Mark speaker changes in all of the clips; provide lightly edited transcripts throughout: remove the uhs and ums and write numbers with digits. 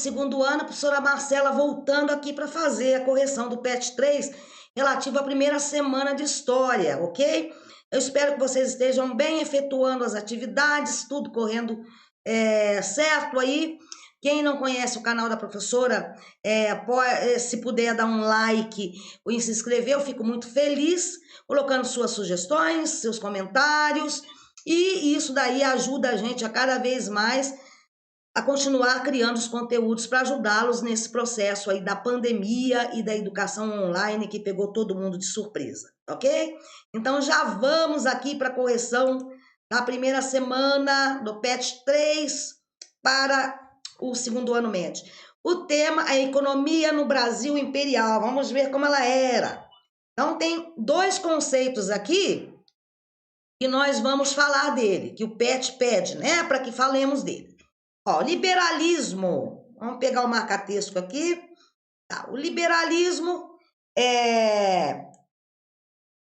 Speaker 1: segundo ano, a professora Marcela voltando aqui para fazer a correção do PET 3 relativo à primeira semana de História, ok? Eu espero que vocês estejam bem efetuando as atividades, tudo correndo certo aí. Quem não conhece o canal da professora, se puder dar um like ou se inscrever, eu fico muito feliz, colocando suas sugestões, seus comentários, e isso daí ajuda a gente a cada vez mais a continuar criando os conteúdos para ajudá-los nesse processo aí da pandemia e da educação online que pegou todo mundo de surpresa, ok? Então já vamos aqui para a correção da primeira semana do PET 3 para o segundo ano médio. O tema é economia no Brasil imperial. Vamos ver como ela era. Então tem dois conceitos aqui que nós vamos falar dele, que o PET pede, né, para que falemos dele. Ó, liberalismo, vamos pegar o marca-texto aqui. Tá, o liberalismo é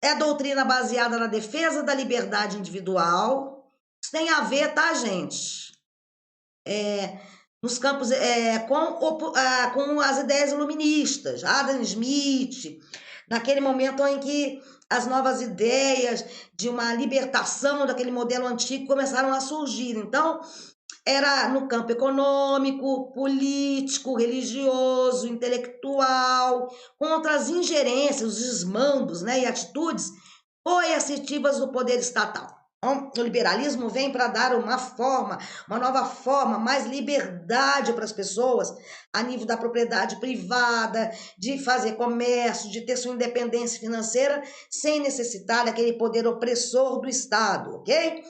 Speaker 1: a doutrina baseada na defesa da liberdade individual. Isso tem a ver, tá, gente? Nos campos com as ideias iluministas, Adam Smith, naquele momento em que as novas ideias de uma libertação daquele modelo antigo começaram a surgir. Então, era no campo econômico, político, religioso, intelectual, contra as ingerências, os desmandos, né, e atitudes coercitivas do poder estatal. Então, o liberalismo vem para dar uma nova forma, mais liberdade para as pessoas a nível da propriedade privada, de fazer comércio, de ter sua independência financeira, sem necessitar daquele poder opressor do Estado, ok?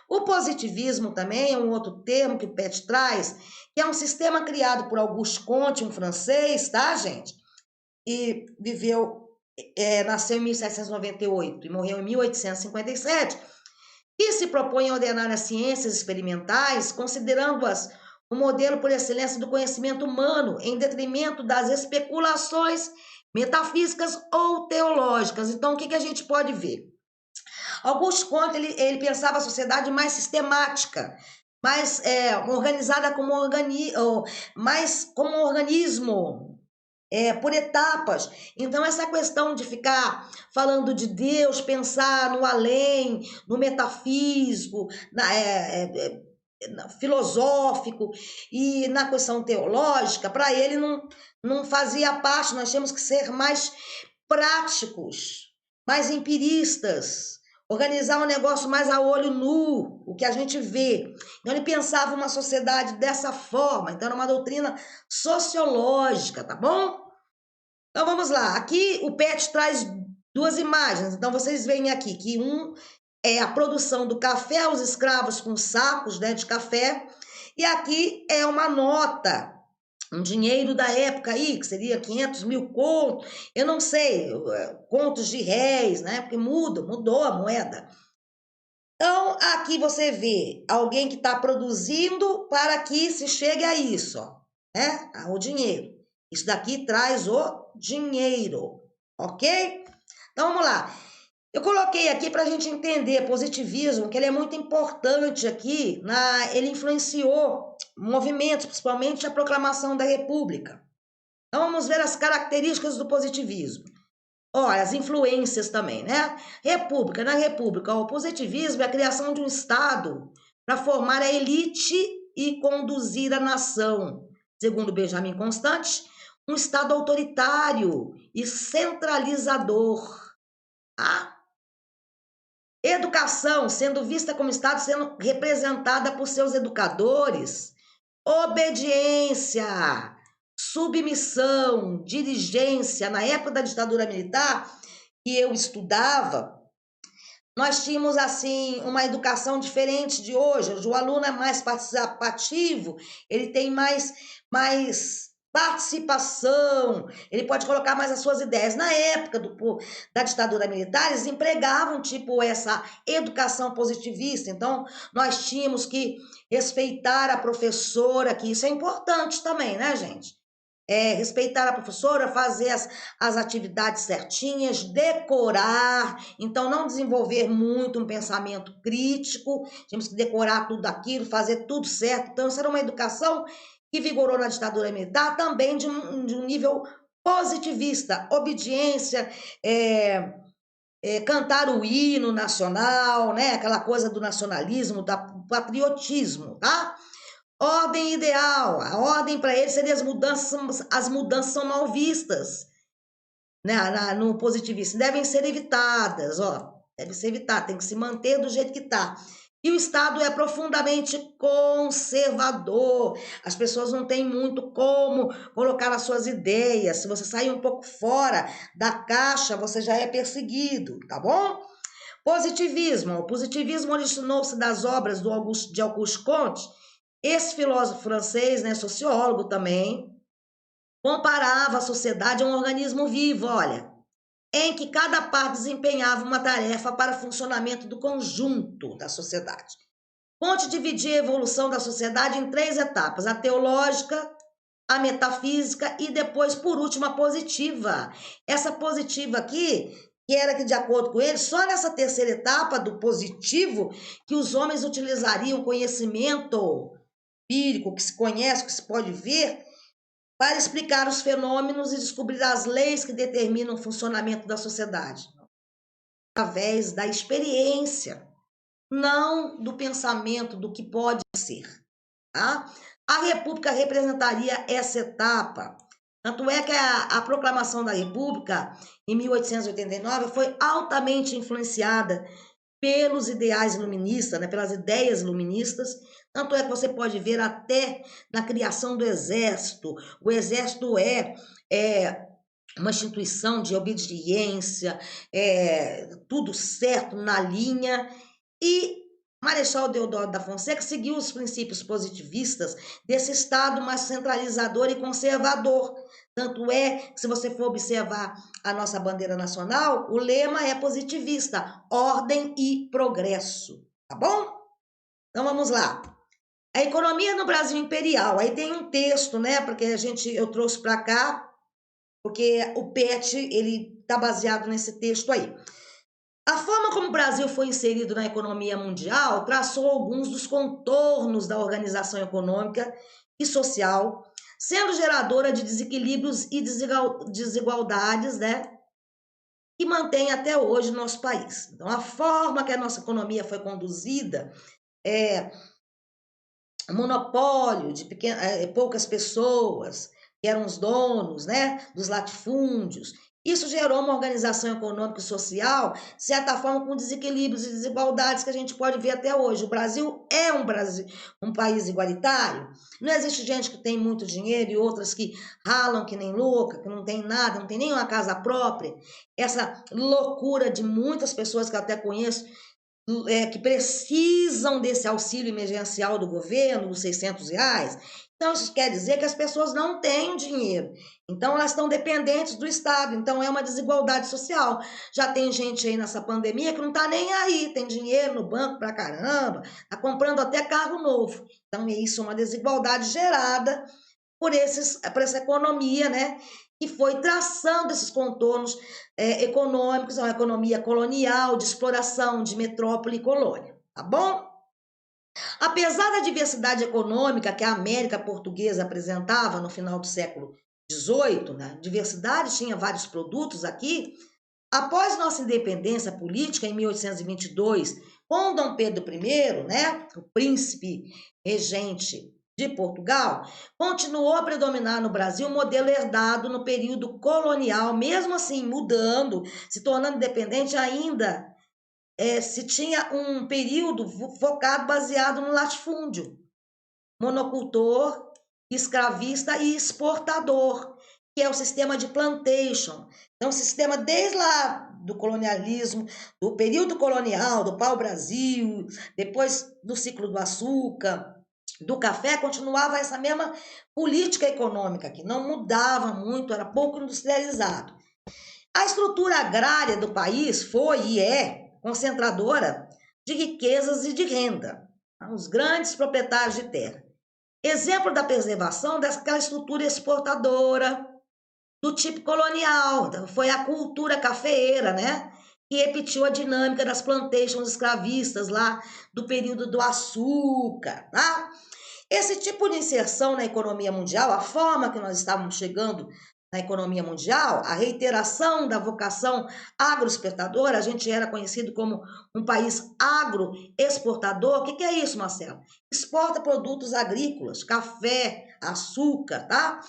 Speaker 1: O positivismo também é um outro termo que o PET traz, que é um sistema criado por Auguste Comte, um francês, tá, gente? E nasceu em 1798 e morreu em 1857, e se propõe a ordenar as ciências experimentais, considerando-as o modelo por excelência do conhecimento humano, em detrimento das especulações metafísicas ou teológicas. Então, o que a gente pode ver? Auguste Comte, ele pensava a sociedade mais sistemática, mais organizada mais como um organismo, por etapas. Então, essa questão de ficar falando de Deus, pensar no além, no metafísico, filosófico e na questão teológica, para ele não fazia parte. Nós temos que ser mais práticos, mais empiristas, organizar um negócio mais a olho nu, o que a gente vê. Então ele pensava uma sociedade dessa forma, então era uma doutrina sociológica, tá bom? Então vamos lá, aqui o PET traz duas imagens, então vocês veem aqui que é a produção do café, os escravos com sacos, né, de café, e aqui é uma nota, um dinheiro da época aí, que seria 500 mil contos, eu não sei, contos de réis, né? Porque mudou a moeda. Então, aqui você vê alguém que está produzindo para que se chegue a isso, ó, né? O dinheiro. Isso daqui traz o dinheiro, ok? Então, vamos lá. Eu coloquei aqui para a gente entender positivismo, que ele é muito importante aqui, ele influenciou movimentos, principalmente a proclamação da República. Então vamos ver as características do positivismo. Olha, as influências também, né? Na República, o positivismo é a criação de um Estado para formar a elite e conduzir a nação. Segundo Benjamin Constant, um Estado autoritário e centralizador. Tá? Educação, sendo vista como Estado, sendo representada por seus educadores. Obediência, submissão, diligência. Na época da ditadura militar, que eu estudava, nós tínhamos, assim, uma educação diferente de hoje. Hoje o aluno é mais participativo, ele tem mais participação, ele pode colocar mais as suas ideias. Na época da ditadura militar, eles empregavam, tipo, essa educação positivista. Então, nós tínhamos que respeitar a professora, que isso é importante também, né, gente? Respeitar a professora, fazer as atividades certinhas, decorar, então não desenvolver muito um pensamento crítico, temos que decorar tudo aquilo, fazer tudo certo. Então, isso era uma educação que vigorou na ditadura militar, também de um nível positivista, obediência, cantar o hino nacional, né? Aquela coisa do nacionalismo, do patriotismo, tá? Ordem ideal, a ordem para eles seria as mudanças são mal vistas, né? No positivismo, devem ser evitadas, ó, deve ser evitada, tem que se manter do jeito que está. E o Estado é profundamente conservador. As pessoas não têm muito como colocar as suas ideias. Se você sair um pouco fora da caixa, você já é perseguido, tá bom? Positivismo. O positivismo originou-se das obras de Auguste Comte. Esse filósofo francês, né, sociólogo também, comparava a sociedade a um organismo vivo, olha, em que cada parte desempenhava uma tarefa para o funcionamento do conjunto da sociedade. Comte dividia a evolução da sociedade em 3 etapas: a teológica, a metafísica e depois, por último, a positiva. Essa positiva aqui, que era que, de acordo com ele, só nessa terceira etapa do positivo que os homens utilizariam conhecimento empírico, que se conhece, que se pode ver, para explicar os fenômenos e descobrir as leis que determinam o funcionamento da sociedade, através da experiência, não do pensamento do que pode ser, tá? A República representaria essa etapa. Tanto é que a proclamação da República, em 1889, foi altamente influenciada pelos ideais iluministas, né, pelas ideias iluministas. Tanto é que você pode ver até na criação do Exército. O Exército é uma instituição de obediência, tudo certo, na linha. E Marechal Deodoro da Fonseca seguiu os princípios positivistas desse Estado mais centralizador e conservador. Tanto é que, se você for observar a nossa bandeira nacional, o lema é positivista, ordem e progresso, tá bom? Então vamos lá. A economia no Brasil imperial. Aí tem um texto, né? Porque eu trouxe para cá, porque o PET ele está baseado nesse texto aí. A forma como o Brasil foi inserido na economia mundial traçou alguns dos contornos da organização econômica e social, sendo geradora de desequilíbrios e desigualdades, né, que mantém até hoje o nosso país. Então, a forma que a nossa economia foi conduzida é monopólio de poucas pessoas, que eram os donos, né, dos latifúndios. Isso gerou uma organização econômica e social, de certa forma, com desequilíbrios e desigualdades que a gente pode ver até hoje. O Brasil é um país igualitário. Não existe gente que tem muito dinheiro e outras que ralam que nem louca, que não tem nada, não tem nem uma casa própria. Essa loucura de muitas pessoas que eu até conheço, que precisam desse auxílio emergencial do governo, dos R$ 600. Então, isso quer dizer que as pessoas não têm dinheiro. Então, elas estão dependentes do Estado. Então, é uma desigualdade social. Já tem gente aí nessa pandemia que não está nem aí, tem dinheiro no banco pra caramba, está comprando até carro novo. Então, isso é uma desigualdade gerada por essa economia, né? Que foi traçando esses contornos econômicos, uma economia colonial, de exploração, de metrópole e colônia, tá bom? Apesar da diversidade econômica que a América Portuguesa apresentava no final do século XVIII, né? Diversidade, tinha vários produtos aqui. Após nossa independência política, em 1822, com Dom Pedro I, né? O príncipe regente de Portugal, continuou a predominar no Brasil o modelo herdado no período colonial, mesmo assim mudando, se tornando independente ainda, se tinha um período focado, baseado no latifúndio, monocultor, escravista e exportador, que é o sistema de plantation. Então, o sistema desde lá do colonialismo, do período colonial, do pau-brasil, depois do ciclo do açúcar, do café, continuava essa mesma política econômica, que não mudava muito, era pouco industrializado. A estrutura agrária do país foi e é concentradora de riquezas e de renda, os grandes proprietários de terra. Exemplo da preservação daquela estrutura exportadora do tipo colonial, então, foi a cultura cafeeira, né? Que repetiu a dinâmica das plantations escravistas lá do período do açúcar, tá? Esse tipo de inserção na economia mundial, a forma que nós estávamos chegando na economia mundial, a reiteração da vocação agroexportadora, a gente era conhecido como um país agroexportador. O que é isso, Marcelo? Exporta produtos agrícolas, café, açúcar, tá?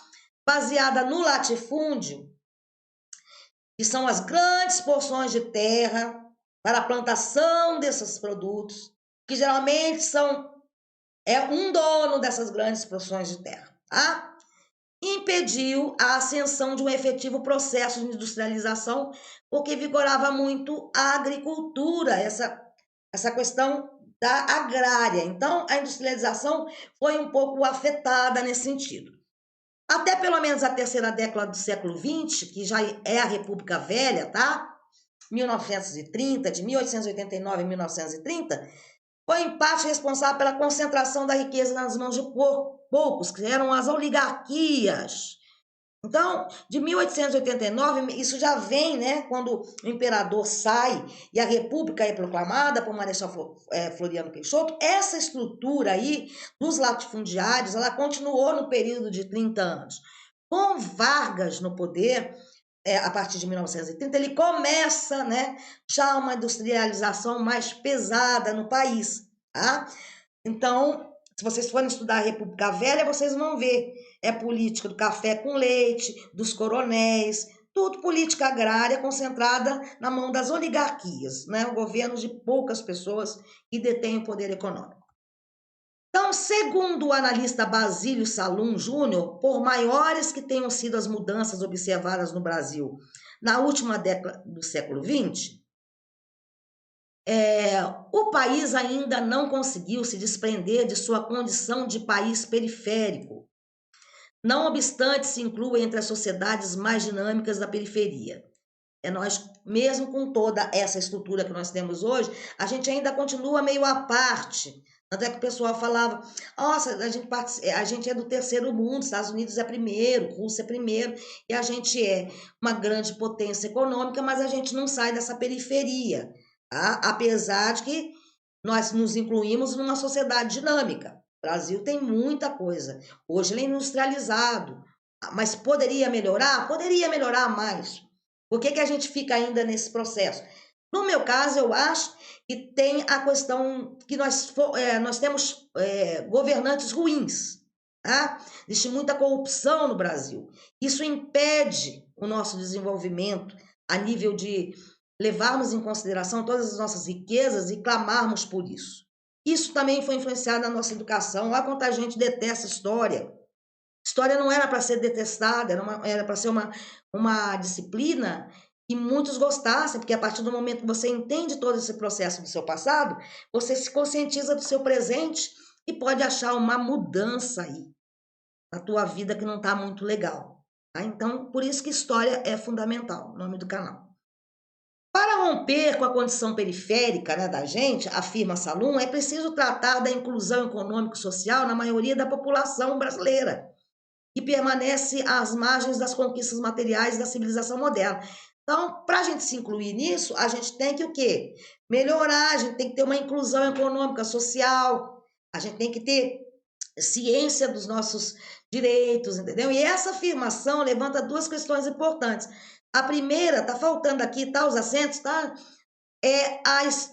Speaker 1: Baseada no latifúndio, que são as grandes porções de terra para a plantação desses produtos, que geralmente é um dono dessas grandes porções de terra, tá? Impediu a ascensão de um efetivo processo de industrialização, porque vigorava muito a agricultura, essa questão da agrária. Então, a industrialização foi um pouco afetada nesse sentido. Até pelo menos a terceira década do século XX, que já é a República Velha, tá? 1930, de 1889 a 1930, foi em parte responsável pela concentração da riqueza nas mãos de poucos, que eram as oligarquias. Então, de 1889, isso já vem, né, quando o imperador sai e a república é proclamada por Marechal Floriano Peixoto. Essa estrutura aí dos latifundiários, ela continuou no período de 30 anos. Com Vargas no poder, a partir de 1930, ele começa, né, já uma industrialização mais pesada no país, tá? Então, se vocês forem estudar a República Velha, vocês vão ver, é política do café com leite, dos coronéis, tudo política agrária concentrada na mão das oligarquias, né? O governo de poucas pessoas que detêm o poder econômico. Então, segundo o analista Basílio Salum Júnior, por maiores que tenham sido as mudanças observadas no Brasil na última década do século XX, o país ainda não conseguiu se desprender de sua condição de país periférico, não obstante se inclua entre as sociedades mais dinâmicas da periferia. Nós, mesmo com toda essa estrutura que nós temos hoje, a gente ainda continua meio à parte. Até que o pessoal falava, nossa, a gente é do terceiro mundo, Estados Unidos é primeiro, Rússia é primeiro, e a gente é uma grande potência econômica, mas a gente não sai dessa periferia, tá? Apesar de que nós nos incluímos numa sociedade dinâmica. O Brasil tem muita coisa. Hoje ele é industrializado, mas poderia melhorar? Poderia melhorar mais. Por que a gente fica ainda nesse processo? No meu caso, eu acho que tem a questão que nós temos governantes ruins. Tá? Existe muita corrupção no Brasil. Isso impede o nosso desenvolvimento a nível de levarmos em consideração todas as nossas riquezas e clamarmos por isso. Isso também foi influenciado na nossa educação. Olha quanta gente detesta história. História não era para ser detestada, era para ser uma disciplina que muitos gostassem, porque a partir do momento que você entende todo esse processo do seu passado, você se conscientiza do seu presente e pode achar uma mudança aí na tua vida que não está muito legal. Tá? Então, por isso que história é fundamental, o nome do canal. Para romper com a condição periférica, né, da gente, afirma Salum, é preciso tratar da inclusão econômico-social na maioria da população brasileira, que permanece às margens das conquistas materiais da civilização moderna. Então, para a gente se incluir nisso, a gente tem que o quê? Melhorar, a gente tem que ter uma inclusão econômica, social, a gente tem que ter ciência dos nossos direitos, entendeu? E essa afirmação levanta duas questões importantes. A primeira, tá faltando aqui, tá, os acentos, tá? É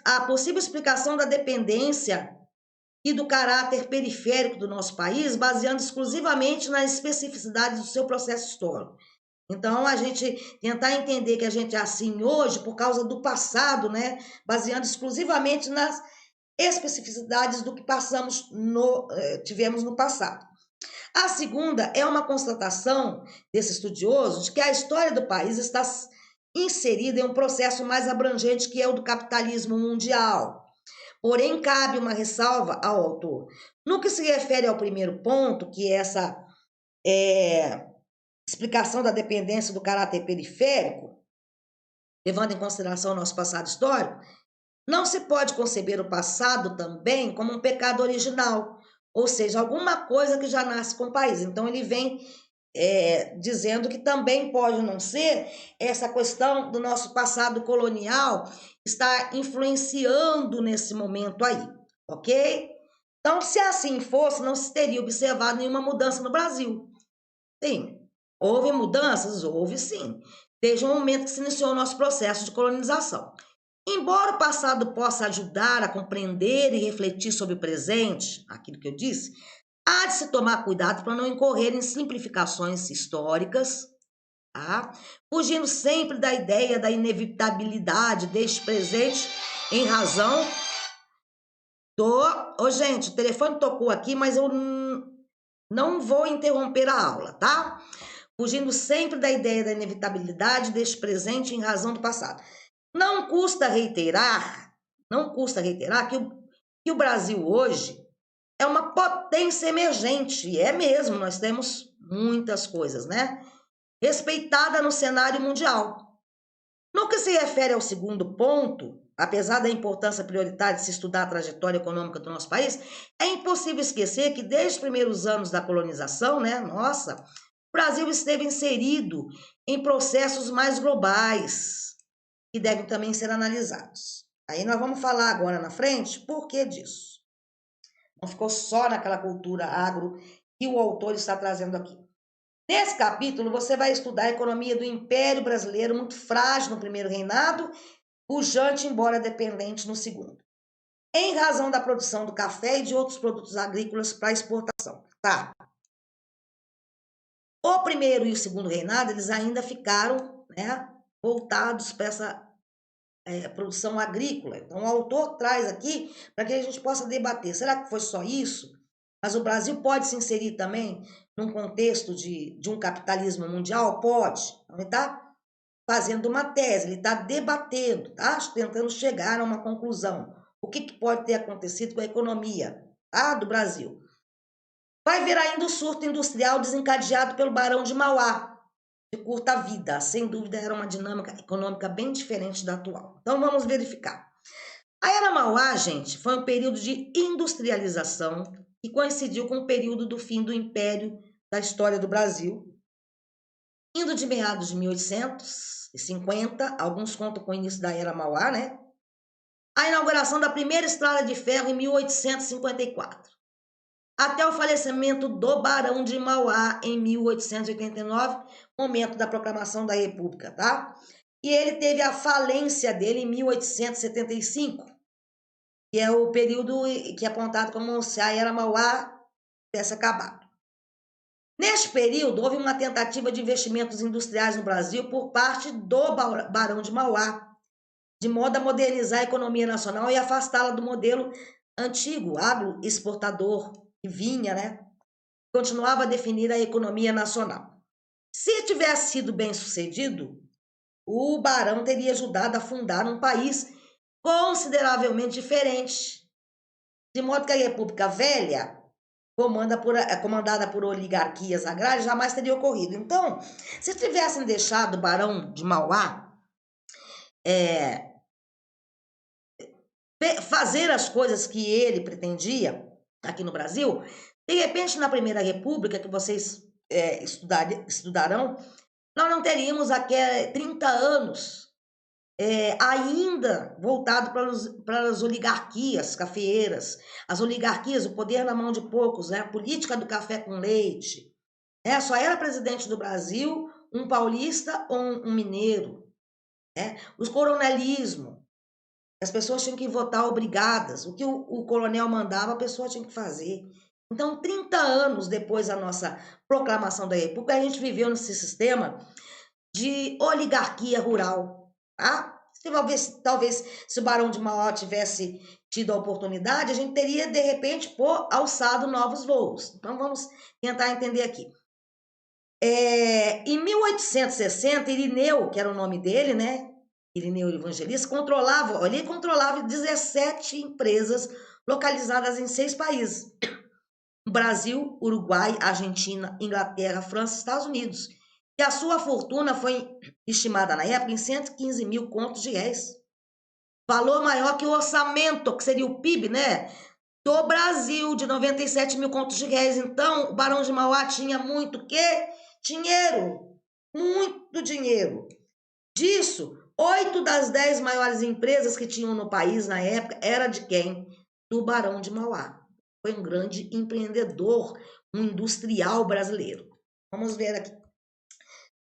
Speaker 1: a possível explicação da dependência e do caráter periférico do nosso país, baseando exclusivamente nas especificidades do seu processo histórico. Então, a gente tentar entender que a gente é assim hoje por causa do passado, né? Baseando exclusivamente nas especificidades do que tivemos no passado. A segunda é uma constatação desse estudioso de que a história do país está inserida em um processo mais abrangente que é o do capitalismo mundial. Porém, cabe uma ressalva ao autor. No que se refere ao primeiro ponto, que é essa explicação da dependência do caráter periférico, levando em consideração o nosso passado histórico, não se pode conceber o passado também como um pecado original, ou seja, alguma coisa que já nasce com o país. Então, ele vem dizendo que também pode não ser essa questão do nosso passado colonial está influenciando nesse momento aí, ok? Então, se assim fosse, não se teria observado nenhuma mudança no Brasil. Sim, houve mudanças? Houve sim, desde o momento que se iniciou o nosso processo de colonização. Embora o passado possa ajudar a compreender e refletir sobre o presente, aquilo que eu disse, há de se tomar cuidado para não incorrer em simplificações históricas, tá? Fugindo sempre da ideia da inevitabilidade deste presente em razão do... Ô, gente, o telefone tocou aqui, mas eu não vou interromper a aula, tá? Fugindo sempre da ideia da inevitabilidade deste presente em razão do passado. Não custa reiterar que o Brasil hoje é uma potência emergente, e é mesmo, nós temos muitas coisas, né? Respeitada no cenário mundial. No que se refere ao segundo ponto, apesar da importância prioritária de se estudar a trajetória econômica do nosso país, é impossível esquecer que desde os primeiros anos da colonização, né, nossa, o Brasil esteve inserido em processos mais globais, que devem também ser analisados. Aí nós vamos falar agora na frente por que disso. Não ficou só naquela cultura agro que o autor está trazendo aqui. Nesse capítulo, você vai estudar a economia do Império Brasileiro, muito frágil no primeiro reinado, pujante, embora dependente no segundo, em razão da produção do café e de outros produtos agrícolas para exportação. Tá. O primeiro e o segundo reinado, eles ainda ficaram, né, voltados para essa produção agrícola. Então, o autor traz aqui para que a gente possa debater. Será que foi só isso? Mas o Brasil pode se inserir também num contexto de um capitalismo mundial? Pode. Então, ele está fazendo uma tese, ele está debatendo, tá? Tentando chegar a uma conclusão. O que pode ter acontecido com a economia, tá? Do Brasil. Vai ver ainda o surto industrial desencadeado pelo Barão de Mauá, de curta vida. Sem dúvida, era uma dinâmica econômica bem diferente da atual. Então, vamos verificar. A Era Mauá, gente, foi um período de industrialização que coincidiu com o período do fim do Império da história do Brasil. Indo de meados de 1850, alguns contam com o início da Era Mauá, né? A inauguração da primeira estrada de ferro em 1854. Até o falecimento do Barão de Mauá em 1889, momento da proclamação da República, tá? E ele teve a falência dele em 1875, que é o período que é apontado como se a Era Mauá tivesse acabado. Neste período, houve uma tentativa de investimentos industriais no Brasil por parte do Barão de Mauá, de modo a modernizar a economia nacional e afastá-la do modelo antigo, agroexportador, que vinha, né? Continuava a definir a economia nacional. Se tivesse sido bem sucedido, o Barão teria ajudado a fundar um país consideravelmente diferente, de modo que a República Velha, comandada por oligarquias agrárias, jamais teria ocorrido. Então, se tivessem deixado o Barão de Mauá fazer as coisas que ele pretendia aqui no Brasil, de repente, na Primeira República, que vocês estudarão, nós não teríamos aqui 30 anos ainda voltado para as oligarquias cafeeiras, as oligarquias, o poder na mão de poucos, né? A política do café com leite. Só era presidente do Brasil um paulista ou um mineiro. Os coronelismo, as pessoas tinham que votar obrigadas. O que o coronel mandava, a pessoa tinha que fazer. Então, 30 anos depois da nossa proclamação da República, a gente viveu nesse sistema de oligarquia rural, tá? Talvez se o Barão de Mauá tivesse tido a oportunidade, a gente teria, de repente, alçado novos voos. Então, vamos tentar entender aqui. Em 1860, Irineu, que era o nome dele, né? Irineu Evangelista, ele controlava 17 empresas localizadas em 6 países. Brasil, Uruguai, Argentina, Inglaterra, França e Estados Unidos. E a sua fortuna foi estimada na época em 115 mil contos de réis. Valor maior que o orçamento, que seria o PIB, né? Do Brasil, de 97 mil contos de réis. Então, o Barão de Mauá tinha muito quê? Dinheiro. Muito dinheiro. Disso, 8 das 10 maiores empresas que tinham no país na época era de quem? Do Barão de Mauá. foi um grande empreendedor, um industrial brasileiro. Vamos ver aqui.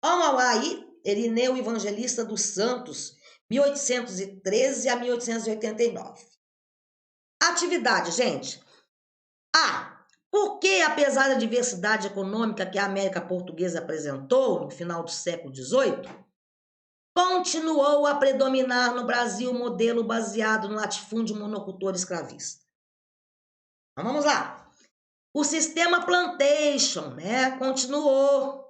Speaker 1: Vamos lá aí, Irineu Evangelista dos Santos, 1813 a 1889. Atividade, gente. Por que, apesar da diversidade econômica que a América Portuguesa apresentou no final do século XVIII, continuou a predominar no Brasil o modelo baseado no latifúndio monocultor escravista? Então, vamos lá. O sistema plantation, né, continuou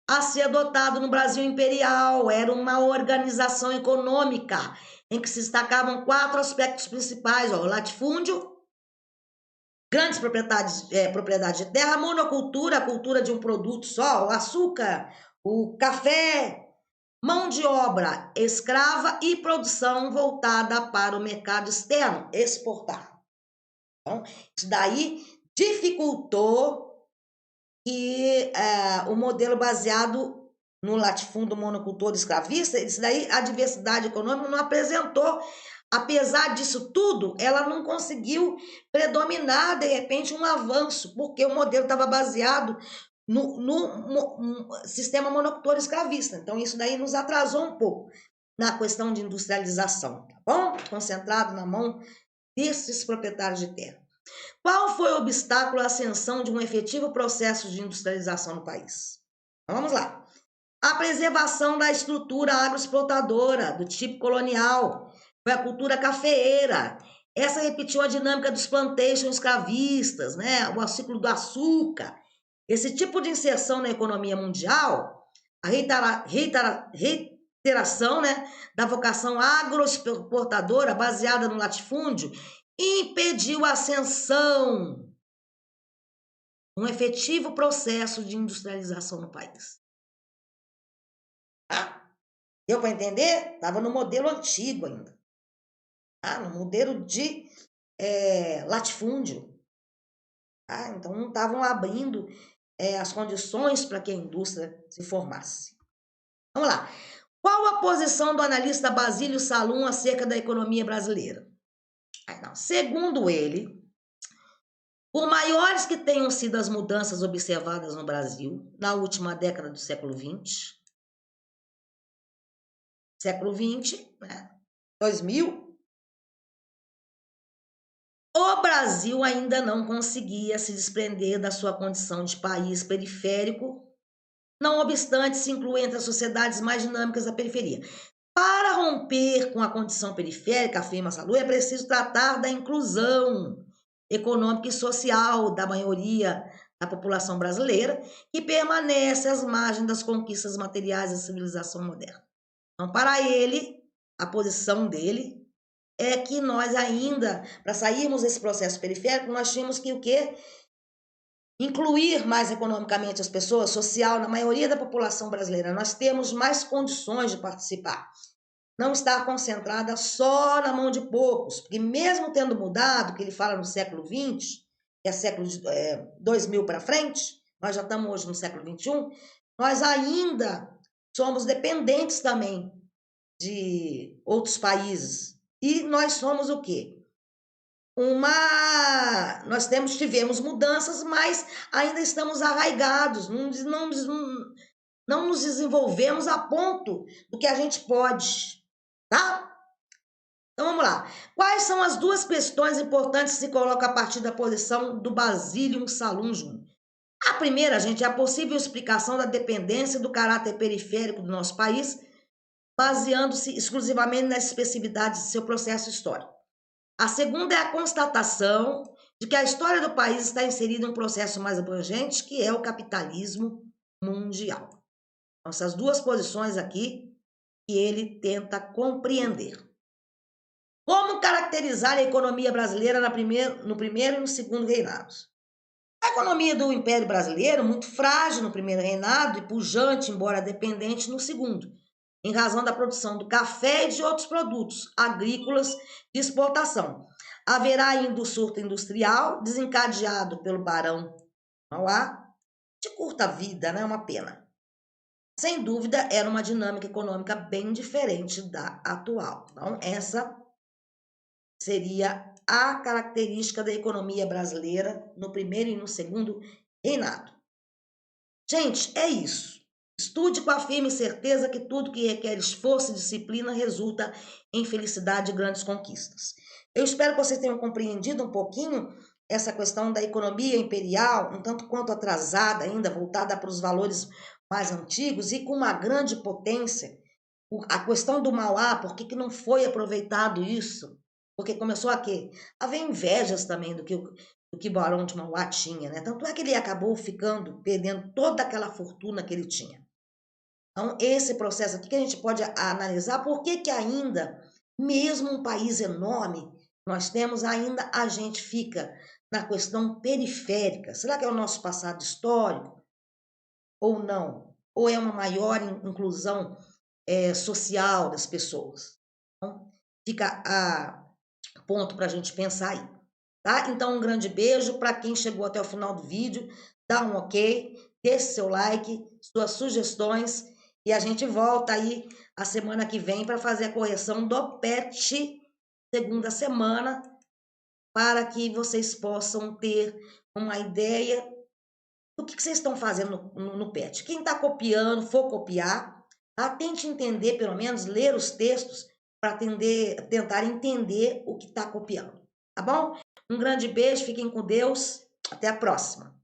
Speaker 1: a ser adotado no Brasil imperial. Era uma organização econômica em que se destacavam 4 aspectos principais: o latifúndio, grandes propriedades de terra, monocultura, a cultura de um produto só, o açúcar, o café, mão de obra escrava e produção voltada para o mercado externo, exportar. Então, isso daí dificultou que o modelo baseado no latifúndio monocultor escravista, isso daí a diversidade econômica não apresentou. Apesar disso tudo, ela não conseguiu predominar, de repente, um avanço, porque o modelo estava baseado no sistema monocultor escravista. Então, isso daí nos atrasou um pouco na questão de industrialização, tá bom? Concentrado na mão desses proprietários de terra. Qual foi o obstáculo à ascensão de um efetivo processo de industrialização no país? Então, vamos lá. A preservação da estrutura agroexplotadora do tipo colonial, foi a cultura cafeeira. Essa repetiu a dinâmica dos plantations escravistas, né? O ciclo do açúcar. Esse tipo de inserção na economia mundial, a reiteração, né, da vocação agroexportadora baseada no latifúndio, impediu a ascensão, um efetivo processo de industrialização no país. Deu para entender? Estava no modelo antigo ainda. No modelo de latifúndio. Então, não estavam abrindo as condições para que a indústria se formasse. Vamos lá. Qual a posição do analista Basílio Salum acerca da economia brasileira? Segundo ele, por maiores que tenham sido as mudanças observadas no Brasil na última década do século XX, né, 2000, o Brasil ainda não conseguia se desprender da sua condição de país periférico, não obstante se incluir entre as sociedades mais dinâmicas da periferia. Para romper com a condição periférica, afirma Salum, é preciso tratar da inclusão econômica e social da maioria da população brasileira, que permanece às margens das conquistas materiais da civilização moderna. Então, para ele, a posição dele é que nós ainda, para sairmos desse processo periférico, nós tínhamos que o quê? Incluir mais economicamente as pessoas, social, na maioria da população brasileira. Nós temos mais condições de participar. Não estar concentrada só na mão de poucos, porque mesmo tendo mudado, que ele fala no século XX, que é século 2000 para frente, nós já estamos hoje no século XXI, nós ainda somos dependentes também de outros países. E nós somos o quê? Nós tivemos mudanças, mas ainda estamos arraigados, não nos desenvolvemos a ponto do que a gente pode, tá? Então vamos lá. Quais são as 2 questões importantes que se colocam a partir da posição do Basílio Salum Júnior? A primeira, gente, é a possível explicação da dependência do caráter periférico do nosso país, baseando-se exclusivamente nas especificidades de seu processo histórico. A segunda é a constatação de que a história do país está inserida em um processo mais abrangente, que é o capitalismo mundial. Então, essas 2 posições aqui que ele tenta compreender. Como caracterizar a economia brasileira no primeiro e no segundo reinados? A economia do Império Brasileiro, muito frágil no primeiro reinado e pujante, embora dependente, no segundo, em razão da produção do café e de outros produtos agrícolas de exportação. Haverá ainda o surto industrial, desencadeado pelo Barão Mauá, de curta vida, né? Uma pena. Sem dúvida, era uma dinâmica econômica bem diferente da atual. Então, essa seria a característica da economia brasileira no primeiro e no segundo reinado. Gente, é isso. Estude com a firme certeza que tudo que requer esforço e disciplina resulta em felicidade e grandes conquistas. Eu espero que vocês tenham compreendido um pouquinho essa questão da economia imperial, um tanto quanto atrasada ainda, voltada para os valores mais antigos e com uma grande potência. A questão do Mauá, por que não foi aproveitado isso? Porque começou a quê? Haver invejas também do que Barão de Mauá tinha, né? Tanto é que ele acabou perdendo toda aquela fortuna que ele tinha. Então, esse processo aqui que a gente pode analisar, por que ainda, mesmo um país enorme, nós temos ainda, a gente fica na questão periférica. Será que é o nosso passado histórico? Ou não? Ou é uma maior inclusão social das pessoas? Então, fica a ponto para a gente pensar aí, tá? Então, um grande beijo para quem chegou até o final do vídeo. Dá um ok, deixe seu like, suas sugestões e a gente volta aí a semana que vem para fazer a correção do PET segunda semana para que vocês possam ter uma ideia do que vocês estão fazendo no PET. Quem está copiando, for copiar, tá? Tente entender, pelo menos, ler os textos para tentar entender o que está copiando, tá bom? Um grande beijo, fiquem com Deus, até a próxima.